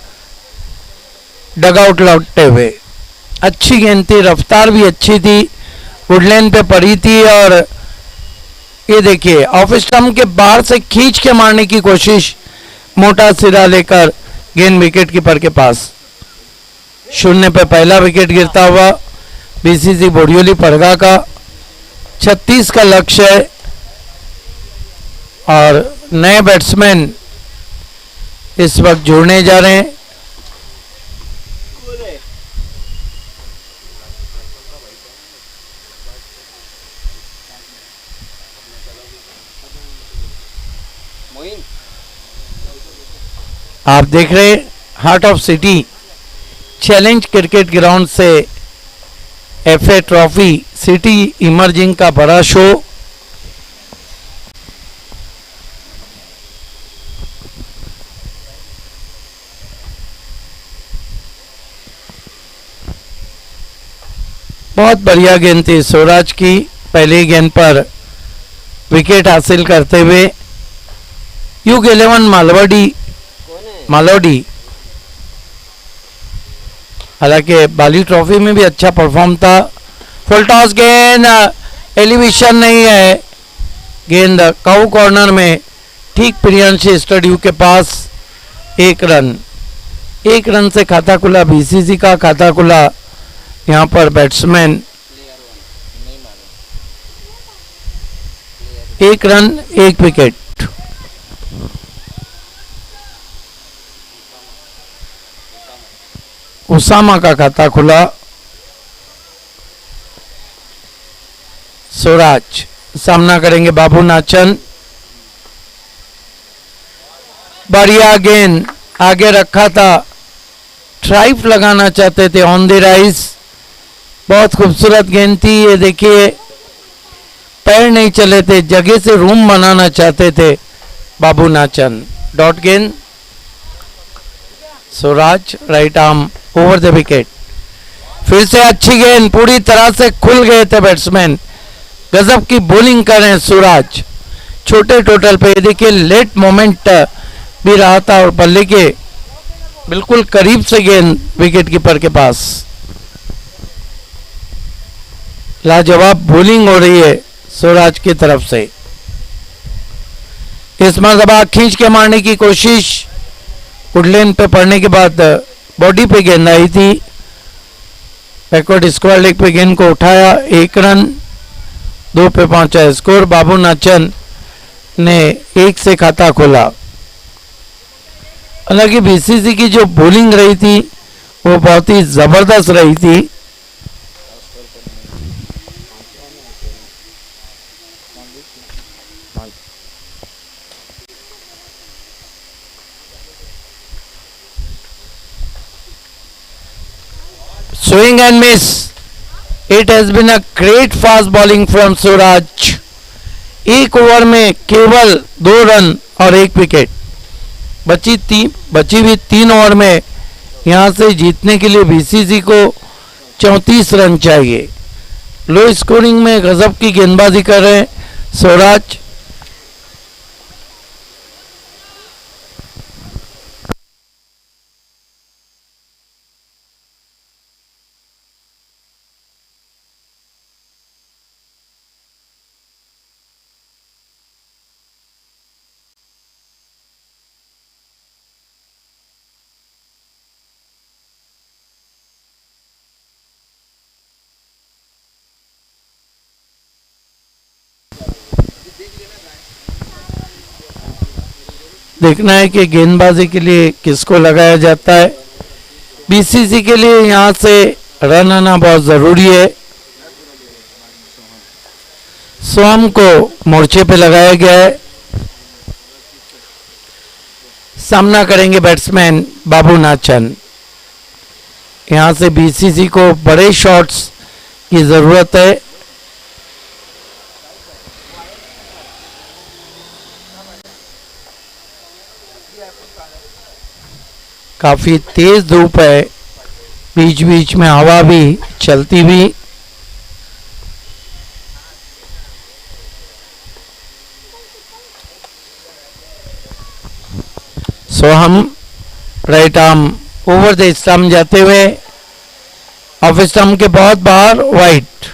डगआउट लौटते हुए। अच्छी गेंद थी, रफ्तार भी अच्छी थी, वुडलैंड पे पड़ी थी और ये देखिए ऑफ स्टंप के बाहर से खींच के मारने की कोशिश, मोटा सिरा लेकर गेंद विकेट कीपर के पास। शून्य पे पहला विकेट गिरता हुआ BCC बोरियोली परगा का। 36 का लक्ष्य है और नए बैट्समैन इस वक्त जुड़ने जा रहे हैं। आप देख रहे हैं heart of city challenge cricket ground से FA ट्रॉफी सिटी इमर्जिंग का बड़ा शो। बहुत बढ़िया गेंद थी स्वराज की पहले ही गेंद पर विकेट हासिल करते हुए युग 11 मालवडी हालांकि बाली ट्रॉफी में भी अच्छा परफॉर्म था। फुल टॉस गेंद, एलिवेशन नहीं है, गेंद काउ कॉर्नर में ठीक प्रियांशी स्टूडियो के पास। एक रन से खाता खुला बीसीसी का, खाता खुला यहाँ पर बैट्समैन। एक रन एक विकेट। उसामा का खाता खुला। स्वराज सामना करेंगे बाबू नाचन। बढ़िया गेंद आगे रखा था, ट्राइप लगाना चाहते थे ऑन द राइज। बहुत खूबसूरत गेंद थी ये, देखिए पैर नहीं चले थे, जगह से रूम बनाना चाहते थे बाबू नाचन। डॉट गेंद, Swaraj right arm over the wicket. फिर से अच्छी गेंद, पूरी तरह से खुल गए थे बैट्समैन। गजब की बॉलिंग कर रहे हैं सूरज छोटे टोटल पे। देखिए लेट मोमेंट भी रहा था और बल्ले के बिल्कुल करीब से गेंद विकेट कीपर के पास। लाजवाब बॉलिंग हो रही है सूरज की तरफ से। इस मरतबा खींच के मारने की कोशिश, वुडलैंड पे पड़ने के बाद बॉडी पे गेंद आई थी। बैकवर्ड स्क्वायर लेग पे गेंद को उठाया, एक रन 2 पे पहुंचा स्कोर। बाबू नाचन ने 1 से खाता खोला। हालांकि बीसीसी की जो बॉलिंग रही थी वो बहुत ही जबरदस्त रही थी। Swing and miss. It has been a great fast bowling from सूरज। एक ओवर में केवल 2 रन और 1 विकेट। बची हुई 3 ओवर में यहां से जीतने के लिए बीसीसी को 34 रन चाहिए। लो स्कोरिंग में गजब की गेंदबाजी कर रहे हैं सूरज। देखना है कि गेंदबाजी के लिए किसको लगाया जाता है। बीसीसी के लिए यहां से रन आना बहुत जरूरी है। सोहम को मोर्चे पे लगाया गया है। सामना करेंगे बैट्समैन बाबू नाचन। यहां से बीसीसी को बड़े शॉट्स की जरूरत है। काफी तेज धूप है, बीच बीच में हवा भी चलती हुई। Soham right arm over the stump जाते हुए ऑफ स्टंप के बहुत बाहर, वाइट।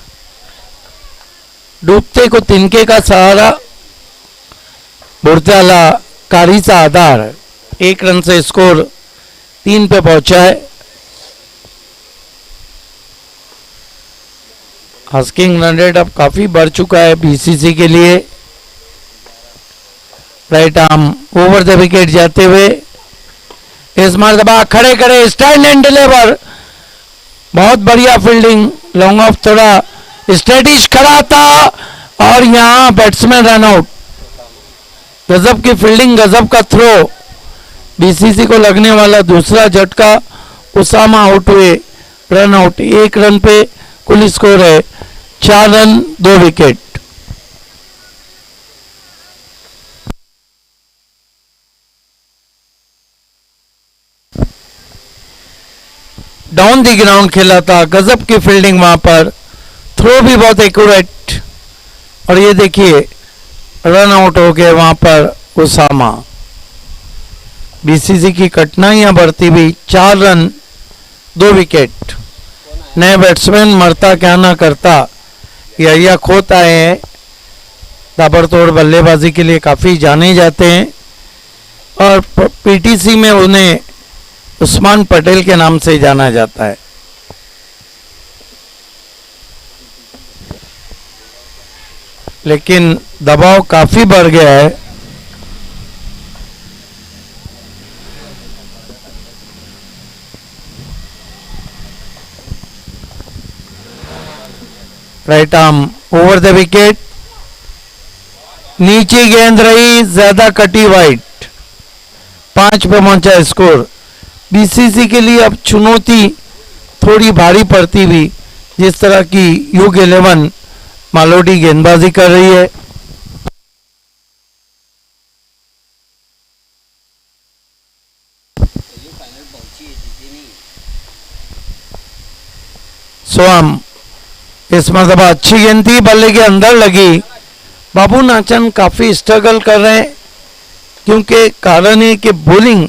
डूबते को तिनके का सहारा, बुरताला कारी सा आधार। 1 रन से स्कोर 3 पे पहुंचा है। आस्किंग रन रेट अब काफी बढ़ चुका है बीसीसी के लिए। Right arm over the wicket जाते हुए इस मरतबा खड़े खड़े स्टैंड एंड डिलीवर। बहुत बढ़िया फील्डिंग, लॉन्ग ऑफ थोड़ा स्टैटिश खड़ा था और यहां बैट्समैन रन आउट। गजब की फील्डिंग, गजब का थ्रो। बीसीसी को लगने वाला दूसरा झटका, उसामा आउट हुए, रन आउट। 1 रन पे कुल स्कोर है 4 run 2 wicket. Down the ground खेला था, गजब की फील्डिंग वहां पर, थ्रो भी बहुत एक्यूरेट। और ये देखिए रन आउट हो गए वहां पर उसामा। बीसीसी की कठिनाइयां बढ़ती हुई, 4 रन 2 विकेट। नए बैट्समैन मरता क्या ना करता या खोत आए हैं, ताबड़तोड़ बल्लेबाजी के लिए काफ़ी जाने जाते हैं और पीटीसी में उन्हें उस्मान पटेल के नाम से जाना जाता है। लेकिन दबाव काफ़ी बढ़ गया है। Right arm over the wicket, नीचे गेंद रही, ज्यादा कटी वाइड, 5 पे पहुंचा स्कोर। बीसीसी के लिए अब चुनौती थोड़ी भारी पड़ती हुई, जिस तरह की युग 11 मालोडी गेंदबाजी कर रही है। सोहम इस मरतबा अच्छी गेंद थी, बल्ले के अंदर लगी। बाबू नाचन काफी स्ट्रगल कर रहे हैं, क्योंकि कारण है कि बॉलिंग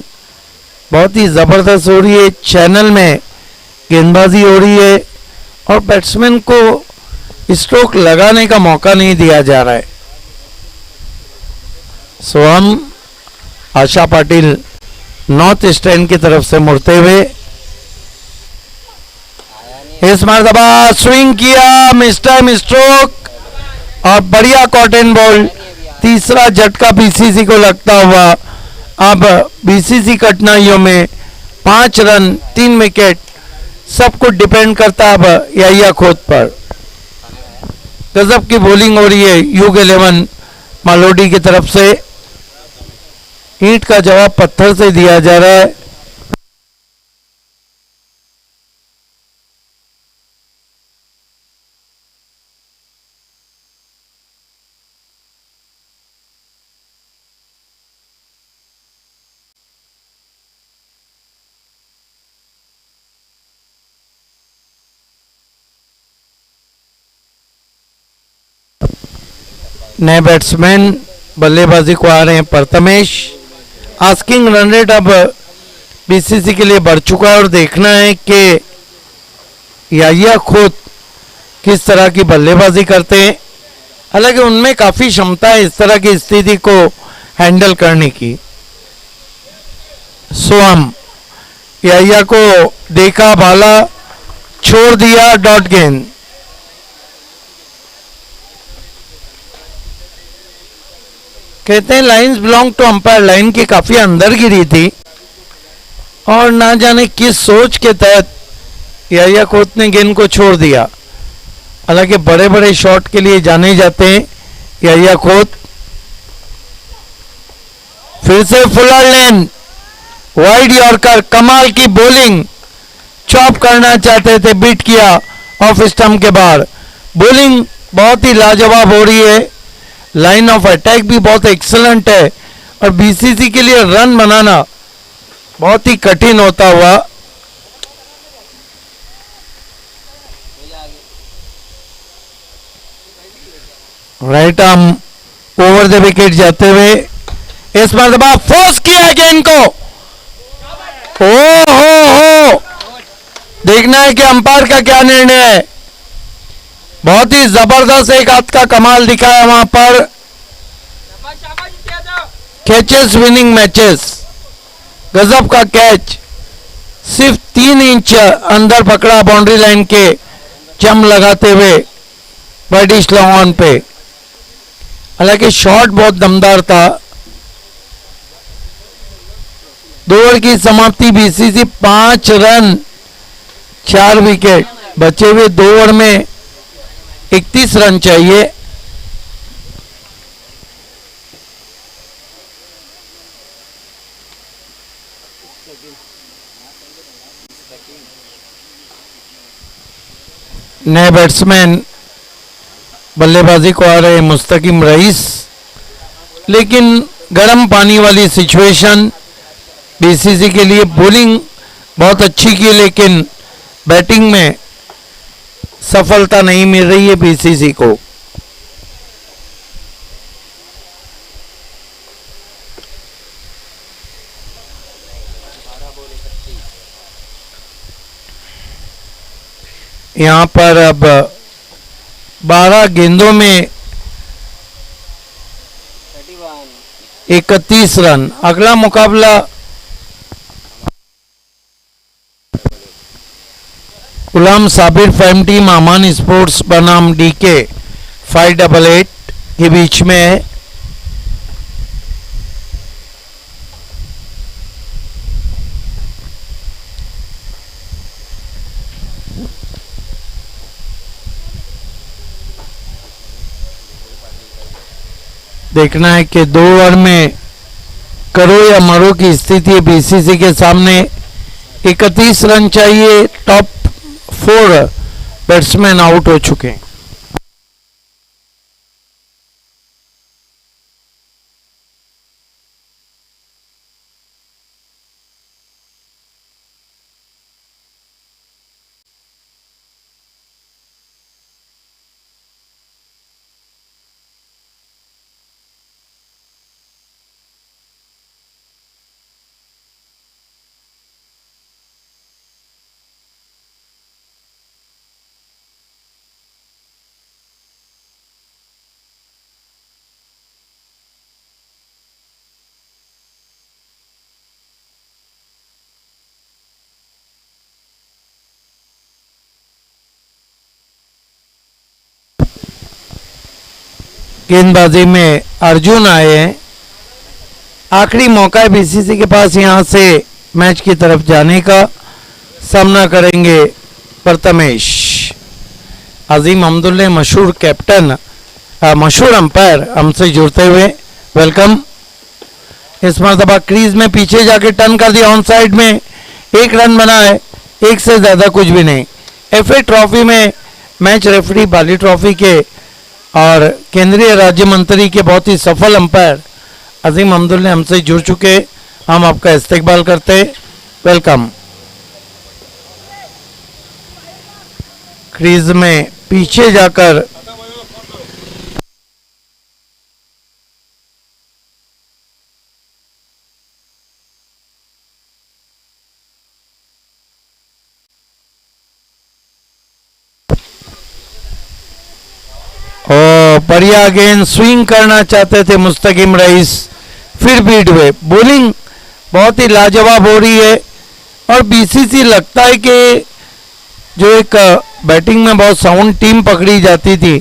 बहुत ही जबरदस्त हो रही है, चैनल में गेंदबाजी हो रही है और बैट्समैन को स्ट्रोक लगाने का मौका नहीं दिया जा रहा है। सोहम आशा पाटिल नॉर्थ स्टैंड की तरफ से मुड़ते हुए, इस मरतबा स्विंग किया, मिस्टर स्ट्रोक और बढ़िया कॉटन बॉल। तीसरा झटका बीसीसी को लगता हुआ। अब बीसीसी कठिनाइयों में 5 रन 3 विकेट, सब कुछ डिपेंड करता है अब या खोद पर। गजब की बॉलिंग हो रही है युग 11 मालोडी की तरफ से। ईंट का जवाब पत्थर से दिया जा रहा है। नए बैट्समैन बल्लेबाजी को आ रहे हैं प्रथमेश। आस्किंग रन रेट अब बीसीसी के लिए बढ़ चुका है और देखना है कि या खुद किस तरह की बल्लेबाजी करते हैं। हालांकि उनमें काफ़ी क्षमता है इस तरह की स्थिति को हैंडल करने की। सोहम या को देखा, भाला छोड़ दिया, डॉट गेंद। कहते हैं lines belong to umpire, line के काफी अंदर गिरी थी और ना जाने किस सोच के तहत या कोत ने गेंद को छोड़ दिया। हालांकि बड़े बड़े शॉट के लिए जाने जाते हैं या कोत। फिर से फुलर लेन, वाइड यॉर्कर, कमाल की बॉलिंग, चॉप करना चाहते थे, बीट किया ऑफ स्टंप के बाहर। बॉलिंग बहुत ही लाजवाब हो रही है, लाइन ऑफ अटैक भी बहुत एक्सीलेंट है और बीसीसी के लिए रन बनाना बहुत ही कठिन होता हुआ। Right arm over the wicket जाते हुए, इस मरतबा फोर्स किया गेंद को। हो देखना है कि अंपायर का क्या निर्णय है। बहुत ही जबरदस्त एक हाथ का कमाल दिखाया वहां पर। कैचेस विनिंग मैचेस, गजब का कैच, सिर्फ 3 इंच अंदर पकड़ा बाउंड्री लाइन के, जम लगाते हुए बर्डिश लॉन्ग ऑन पे। हालांकि शॉट बहुत दमदार था। 2 ओवर की समाप्ति, बीसीसी 5 रन 4 विकेट, बचे हुए 2 ओवर में 31 रन चाहिए। नए बैट्समैन बल्लेबाजी को आ रहे मुस्तकिम रईस, लेकिन गर्म पानी वाली सिचुएशन बीसीसी के लिए। बॉलिंग बहुत अच्छी की, लेकिन बैटिंग में सफलता नहीं मिल रही है बीसीसी को। यहाँ पर अब 12 गेंदों में 31 रन। अगला मुकाबला गुलाम साबिर फैम टीम अमान स्पोर्ट्स बनाम डीके 588 के बीच में है। देखना है कि 2 ओवर में करो या मरो की स्थिति है बीसीसी के सामने। 31 रन चाहिए। टॉप 4 बैट्समैन आउट हो चुके हैं। गेंदबाजी में अर्जुन आए हैं। आखिरी मौका है बीसीसी के पास यहां से मैच की तरफ जाने का। सामना करेंगे प्रथमेश। अजीम अहमदुल्ला मशहूर कैप्टन, मशहूर अंपायर हमसे जुड़ते हुए वेलकम। इस मरतबा क्रीज में पीछे जाके टर्न कर दिया। ऑन साइड में 1 रन बना है, 1 से ज्यादा कुछ भी नहीं। एफए ट्रॉफी में मैच रेफरी बाली ट्रॉफी के और केंद्रीय राज्य मंत्री के बहुत ही सफल अंपायर अजीम अहमदुल्ला हमसे जुड़ चुके। हम आपका इस्तकबाल करते, वेलकम। क्रीज में पीछे जाकर बढ़िया गेंद स्विंग करना चाहते थे मुस्तकीम रईस, फिर बीट हुए। बॉलिंग बहुत ही लाजवाब हो रही है और बीसीसी लगता है कि जो एक बैटिंग में बहुत साउंड टीम पकड़ी जाती थी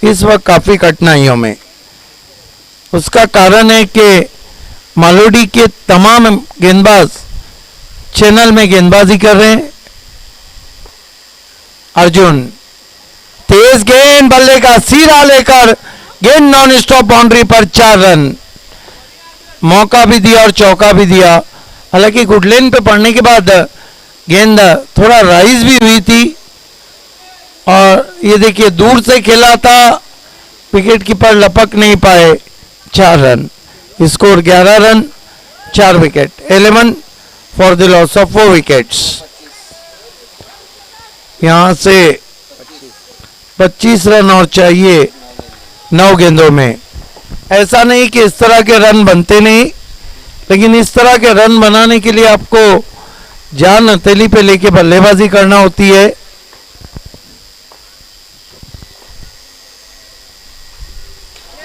इस वक्त काफी कठिनाइयों में। उसका कारण है कि मालोडी के तमाम गेंदबाज चैनल में गेंदबाजी कर रहे हैं। अर्जुन तेज गेंद, बल्ले का सीधा लेकर गेंद नॉन स्टॉप बाउंड्री पर 4 रन। मौका भी दिया और चौका भी दिया। हालांकि गुडलेन पे पड़ने के बाद गेंद थोड़ा राइज भी हुई थी और ये देखिए दूर से खेला था, विकेट कीपर लपक नहीं पाए। 4 run, score 11 run 4 wicket, 11 for the loss of 4 wickets. यहां से 25 रन और चाहिए 9 गेंदों में। ऐसा नहीं कि इस तरह के रन बनते नहीं, लेकिन इस तरह के रन बनाने के लिए आपको जान हथेली पे लेके बल्लेबाजी करना होती है।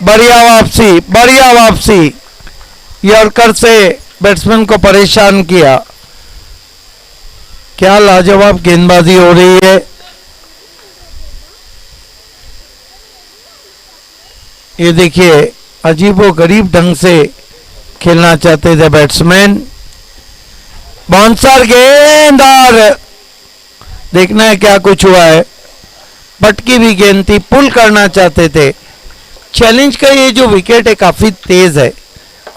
बढ़िया वापसी, बढ़िया वापसी। यॉर्कर से बैट्समैन को परेशान किया। क्या लाजवाब गेंदबाजी हो रही है। ये देखिए अजीबो गरीब ढंग से खेलना चाहते थे बैट्समैन। बाउंसर गेंद और देखना है क्या कुछ हुआ है। पटकी भी गेंद थी, पुल करना चाहते थे। चैलेंज का ये जो विकेट है काफी तेज है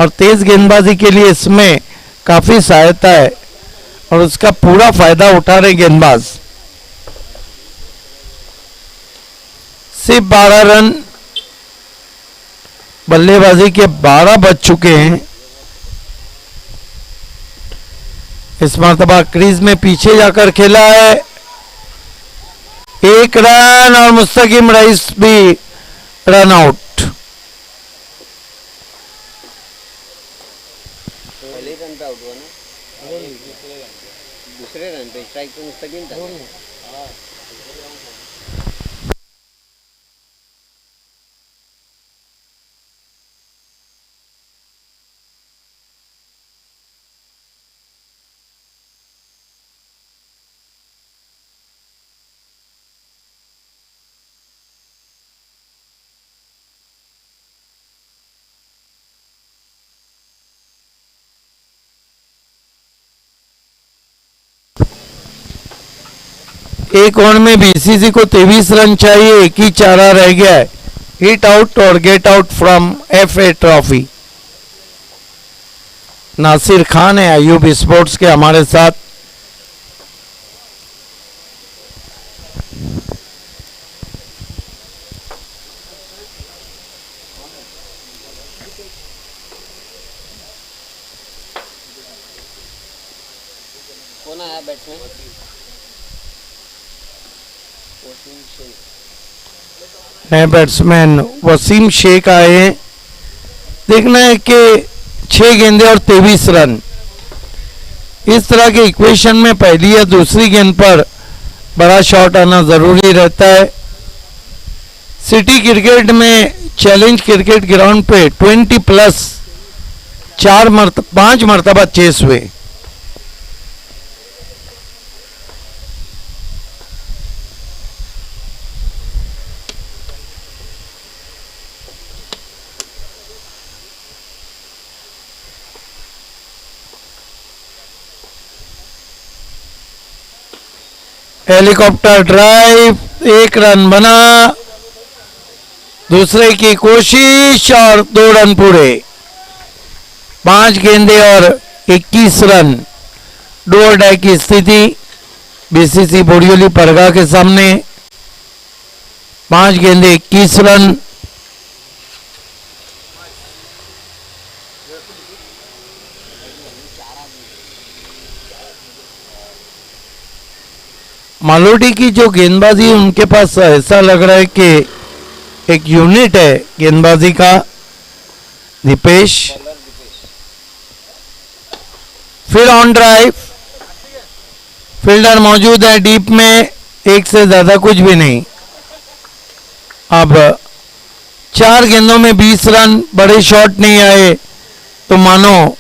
और तेज गेंदबाजी के लिए इसमें काफी सहायता है और उसका पूरा फायदा उठा रहे गेंदबाज। सिर्फ 12 रन, बल्लेबाजी के 12 बज चुके हैं। इस मरतबा क्रीज में पीछे जाकर खेला है। 1 रन और मुस्तकीम रईस भी रन आउट। पहले रन पे आउट हुआ ना, दूसरे रन पे स्ट्राइक पे मुस्तकीम था। एक ओवर में बीसीसी को 23 रन चाहिए, एक ही चारा रह गया है, हिट आउट और get out from FA trophy. Nasir Khan है आयुब स्पोर्ट्स के हमारे साथ। कौन आया बैट्समैन? वसीम शेख। नए बैट्समैन वसीम शेख आए हैं। देखना है कि 6 गेंदे और 23 रन, इस तरह के इक्वेशन में पहली या दूसरी गेंद पर बड़ा शॉट आना जरूरी रहता है। सिटी क्रिकेट में चैलेंज क्रिकेट ग्राउंड पे 20+ 5 मरतबा चेस हुए। हेलीकॉप्टर ड्राइव, 1 रन बना, दूसरे की कोशिश और 2 रन पूरे। 5 गेंदे और 21 रन, डू और डाई की स्थिति बीसीसी बोरियोली परगा के सामने। 5 गेंदे 21 रन। मालोडी की जो गेंदबाजी उनके पास ऐसा लग रहा है कि एक यूनिट है गेंदबाजी का। दीपेश फिर ऑन ड्राइव, फील्डर मौजूद है डीप में, 1 से ज्यादा कुछ भी नहीं। अब 4 गेंदों में 20 रन, बड़े शॉट नहीं आए तो मानो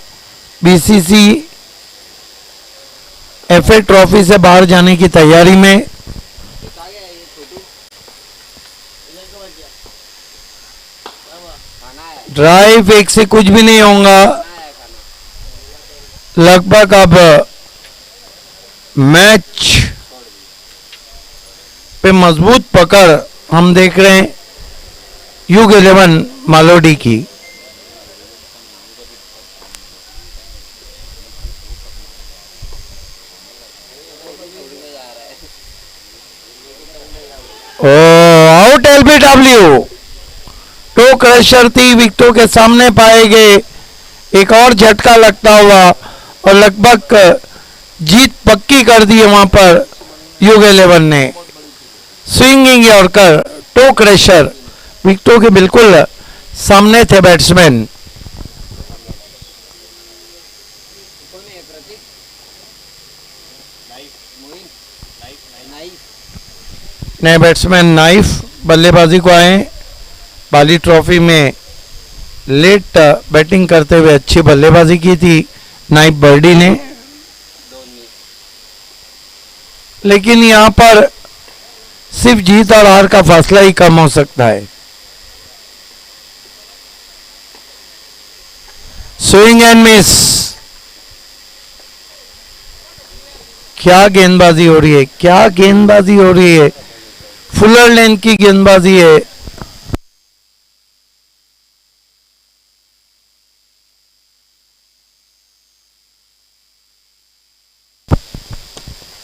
बीसीसी एफए ट्रॉफी से बाहर जाने की तैयारी में। ड्राइव 1 से कुछ भी नहीं होगा। लगभग अब मैच पे मजबूत पकड़ हम देख रहे हैं युग 11 मालोडी की। आउट एलबीडब्ल्यू, टो क्रशर थी, विकेटों के सामने पाए गए। एक और झटका लगता हुआ और लगभग जीत पक्की कर दी वहां पर युग 11 ने। स्विंगिंग यॉर्कर, टो क्रशर, विकेटों के बिल्कुल सामने थे बैट्समैन। नए बैट्समैन नाइफ बल्लेबाजी को आए। बाली ट्रॉफी में लेट बैटिंग करते हुए अच्छी बल्लेबाजी की थी नाइफ बर्डी ने, लेकिन यहां पर सिर्फ जीत और हार का फासला ही कम हो सकता है। स्विंग एंड मिस, क्या गेंदबाजी हो रही है, क्या गेंदबाजी हो रही है। फुलर लेंथ की गेंदबाजी है।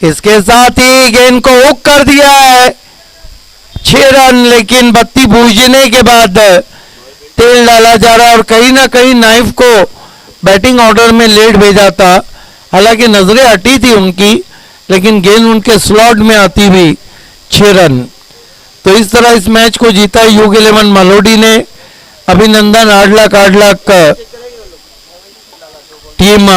इसके साथ ही गेंद को हुक कर दिया है। 6 रन, लेकिन बत्ती बूझने के बाद तेल डाला जा रहा है और कहीं ना कहीं नाइफ को बैटिंग ऑर्डर में लेट भेजा था। हालांकि नजरें हटी थी उनकी, लेकिन गेंद उनके स्लॉट में आती हुई 6 रन। तो इस तरह इस मैच को जीता युग 11 मालोडी ने। अभिनंदन, 8 लाख टीम